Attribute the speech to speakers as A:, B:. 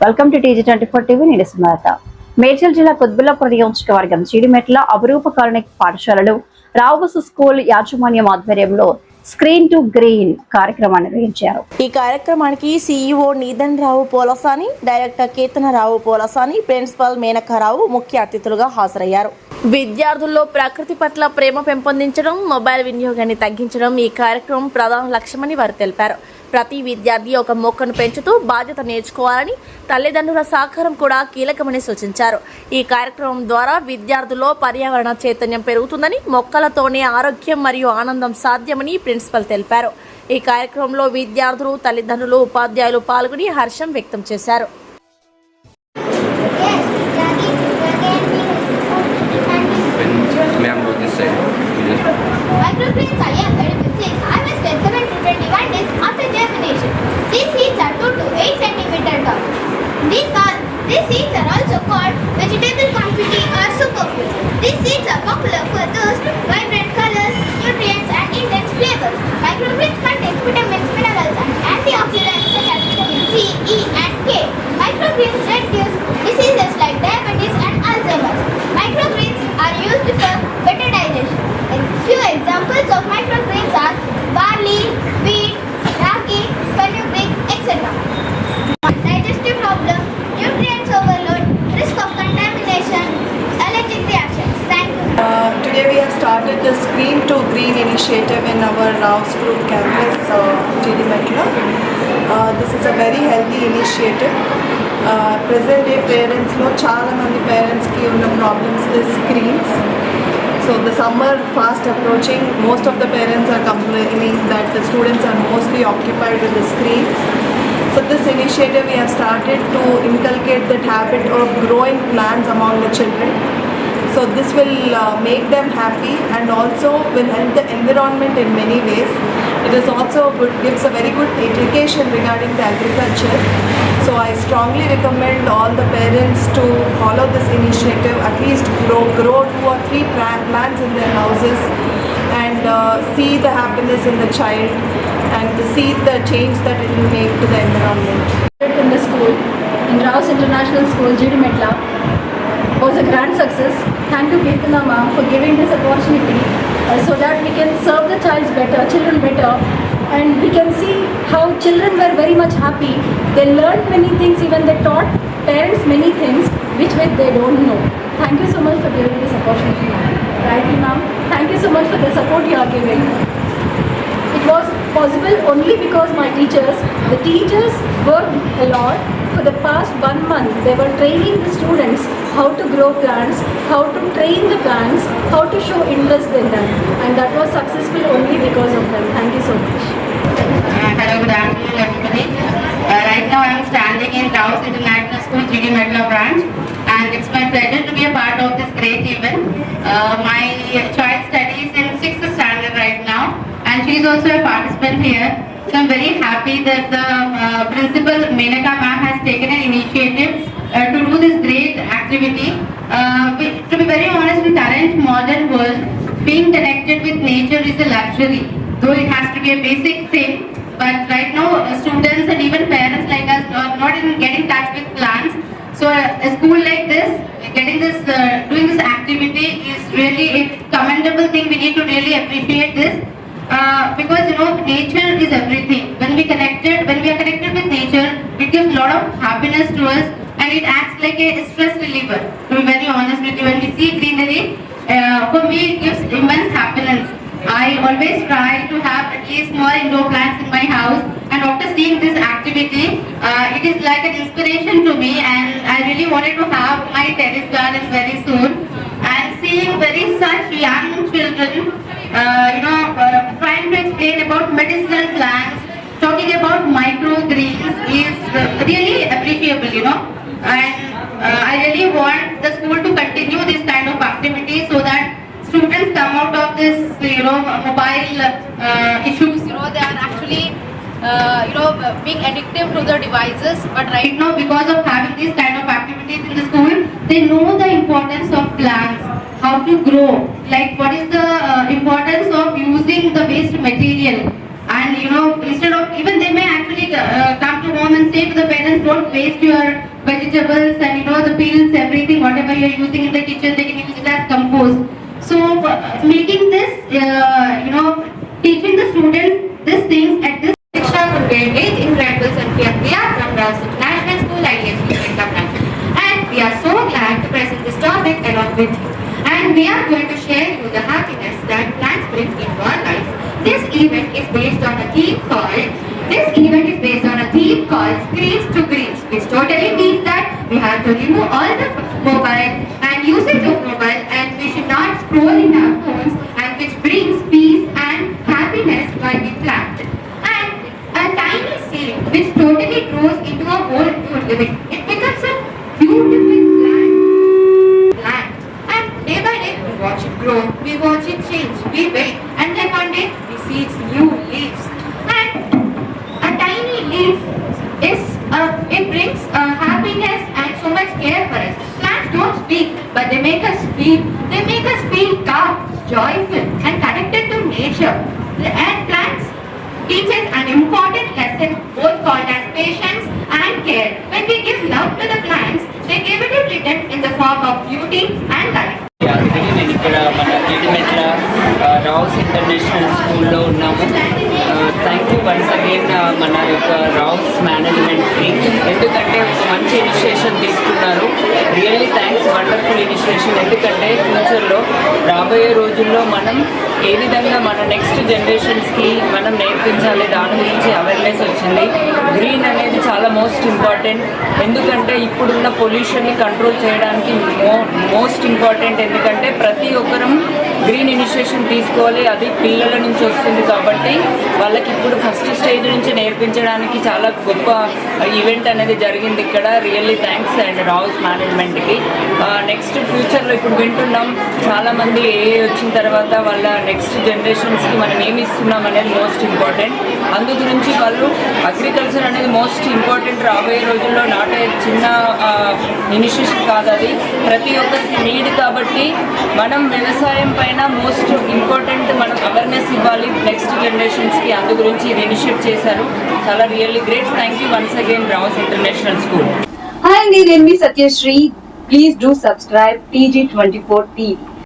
A: Welcome to TG24 TV. నేను సుమలత. మేడ్చల్ జిల్లా కుత్బుల్లాపూర్ నియోజకవర్గం చీడిమెట్ల అపురూప కాలనీ పాఠశాలలో రావుబసు స్కూల్ యాజమాన్యం ఆధ్వర్యంలో స్క్రీన్ టు గ్రీన్ కార్యక్రమాన్ని నిర్వహించారు.
B: ఈ కార్యక్రమానికి CEO నీదన్ రావు పోలసాని, డైరెక్టర్ కేతనరావు పోలసాని, ప్రిన్సిపల్ మేనకారావు ముఖ్య అతిథులుగా హాజరయ్యారు. విద్యార్థుల్లో ప్రకృతి పట్ల ప్రేమ పెంపొందించడం, మొబైల్ వినియోగాన్ని తగ్గించడం ఈ కార్యక్రమం ప్రధాన లక్ష్యమని వారు తెలిపారు. ప్రతి విద్యార్థి ఒక మొక్కను పెంచుతూ బాధ్యత నేర్చుకోవాలని, తల్లిదండ్రుల సహకారం కూడా కీలకమని సూచించారు. ఈ కార్యక్రమం ద్వారా విద్యార్థుల్లో పర్యావరణ చైతన్యం పెరుగుతుందని, మొక్కలతోనే ఆరోగ్యం మరియు ఆనందం సాధ్యమని ప్రిన్సిపల్ తెలిపారు. ఈ కార్యక్రమంలో విద్యార్థులు, తల్లిదండ్రులు, ఉపాధ్యాయులు పాల్గొని హర్షం వ్యక్తం చేశారు.
C: These seeds are 2 to 8 centimeter tall. These seeds are also called vegetable confetti or superfood. These seeds are popular for those vibrant colors, nutrients and intense flavors. Microgreens contain vitamins, minerals and antioxidants such as vitamin C, E and K. Microgreens reduce diseases like diabetes and Alzheimer's. Microgreens are used for better digestion. Few examples of microgreens are barley, wheat, ragi, fenugreek, etc. Digestive problem, nutrients overload, risk of contamination, allergic reactions. Thank you.
D: Today we have started the Screen to Green initiative in our Rao's Group campus, Chedimetla. This is a very healthy initiative. Present day parents lo chaala mandi parents ki unna problems with screens. So the summer fast approaching, most of the parents are complaining that the students are mostly occupied with the screens. So this initiative we have started to inculcate that habit of growing plants among the children. So this will make them happy and also will help the environment in many ways. It is also good, gives a very good education regarding the agriculture. So I strongly recommend all the parents to follow this initiative, at least grow 2 or 3 plants in their houses and see the happiness in the child and see the change that it will make to the environment.
E: In the school, in Rao's International School, Chedimetla, was a grand success. Thank you, Kirtana ma'am, for giving this opportunity so that we can serve the children better, and we can see how children were very much happy. They learned many things, even they taught parents many things which they don't know. Thank you so much for giving this opportunity, ma'am. Right, ma'am? Thank you so much for the support you are giving. It was possible only because the teachers worked a lot. For the past 1 month, they were training the students how to grow plants, how to train the plants, how to show interest in them, and that was successful only because of them. Thank you so much.
F: Hello, good afternoon everybody. Right now I am standing in Rao's International School, Chedimetla branch, and it's my pleasure to be a part of this great event. My child studies in 6th standard right now, and she is also a participant here. So I'm very happy that the principal Menaka ma'am has taken an initiative to do this great activity. To be very honest, in current modern world, being connected with nature is a luxury, though it has to be a basic thing. But right now, students and even parents like us are not even getting in touch with plants. So a school like this, doing this activity is really a commendable thing. We need to really appreciate this. Because nature is everything. When we are connected with nature, it gives a lot of happiness to us, and it acts like a stress reliever. To be very honest with you, when we see greenery, for me it gives immense happiness. I always try to have at least more indoor plants in my house, and after seeing this activity, it is like an inspiration to me, and I really wanted to have my terrace garden very soon. And seeing such young children trying to explain about medicinal plants, talking about microgreens is really appreciable, and I really want the school to continue this kind of activity so that students come out of this mobile issues. They are actually being addictive to the devices, but right now, because of having these kind of activities in the school, they know the importance of plants, how to grow, like what is the importance of using the waste material, and instead of, even they may actually come to know come and say to the parents, don't waste your vegetables and the peels, everything, whatever you are using in the kitchen, they can use it as compost. So making this, teaching the students these things at this Diksha Gurgaon age incredible Sankhya Priya from Rouse International School ISB Vietnam. And we are so glad to present this topic along with you. And we are going to share you the happiness that plants bring into our life. This event is based on a theme called Screens to Greens, which totally means that we have to remove all the mobile and usage of mobile, and we should not scroll in our phones, and which brings peace and happiness while we plant. And a tiny seed which totally grows into a whole new living. It becomes a beautiful plant. And day by day we watch it grow, we watch it change, we wait, and then one day we see its new leaves. And a tiny leaf it brings happiness and so much care for us. Plants don't speak, but they make us feel calm, joyful, and connected to nature. And plants teach us an important lesson, both called as patience and care. When we give love to the plants, they give it in return in the form of beauty and life.
G: నేను ఇక్కడ మన Jeedimetla Rao's international స్కూల్లో ఉన్నాము. Thank you once again మన యొక్క రావుస్ మేనేజ్మెంట్కి, ఎందుకంటే ఒక మంచి ఇనిషియేషన్ తీసుకున్నారు. Really thanks, wonderful initiation. ఎందుకంటే ఫ్యూచర్లో రాబోయే రోజుల్లో మనం ఏ విధంగా మన నెక్స్ట్ జనరేషన్స్కి మనం నేర్పించాలి, దాని గురించి అవేర్నెస్ వచ్చింది. గ్రీన్ అనేది చాలా మోస్ట్ ఇంపార్టెంట్, ఎందుకంటే ఇప్పుడున్న పొల్యూషన్ని కంట్రోల్ చేయడానికి మోస్ట్ ఇంపార్టెంట్. ఎందుకంటే ప్రతి ఒక్కరం గ్రీన్ ఇనిషియేషన్ తీసుకోవాలి, అది పిల్లల నుంచి వస్తుంది కాబట్టి వాళ్ళకి ఇప్పుడు ఫస్ట్ స్టేజ్ నుంచి నేర్పించడానికి చాలా గొప్ప ఈవెంట్ అనేది జరిగింది ఇక్కడ. రియల్లీ థ్యాంక్స్ అండ్ రావుస్ మేనేజ్మెంట్కి. నెక్స్ట్ ఫ్యూచర్లో ఇప్పుడు వింటున్నాం చాలామంది వచ్చిన తర్వాత వాళ్ళ నెక్స్ట్ జనరేషన్స్కి మనం ఏమి ఇస్తున్నాం అనేది మోస్ట్ ఇంపార్టెంట్. అందు గురించి వాళ్ళు అగ్రికల్చర్ అనేది మోస్ట్ ఇంపార్టెంట్ రాబోయే రోజుల్లో. నాట్ చిన్న ఇనిషియేషన్ కాదు, అది ప్రతి ఒక్కరికి నీడ్. కాబట్టి మనం వ్యవసాయం పైన మోస్ట్ ఇంపార్టెంట్ మనం అవేర్నెస్ ఇవ్వాలి నెక్స్ట్ జనరేషన్స్కి. అందు గురించి ఇది ఇనిషియేట్ చేశారు. చాలా really great. Thank you once again Rao's international school.
H: Hi, నేను మీ Satyasri. Please do subscribe TG24 TV.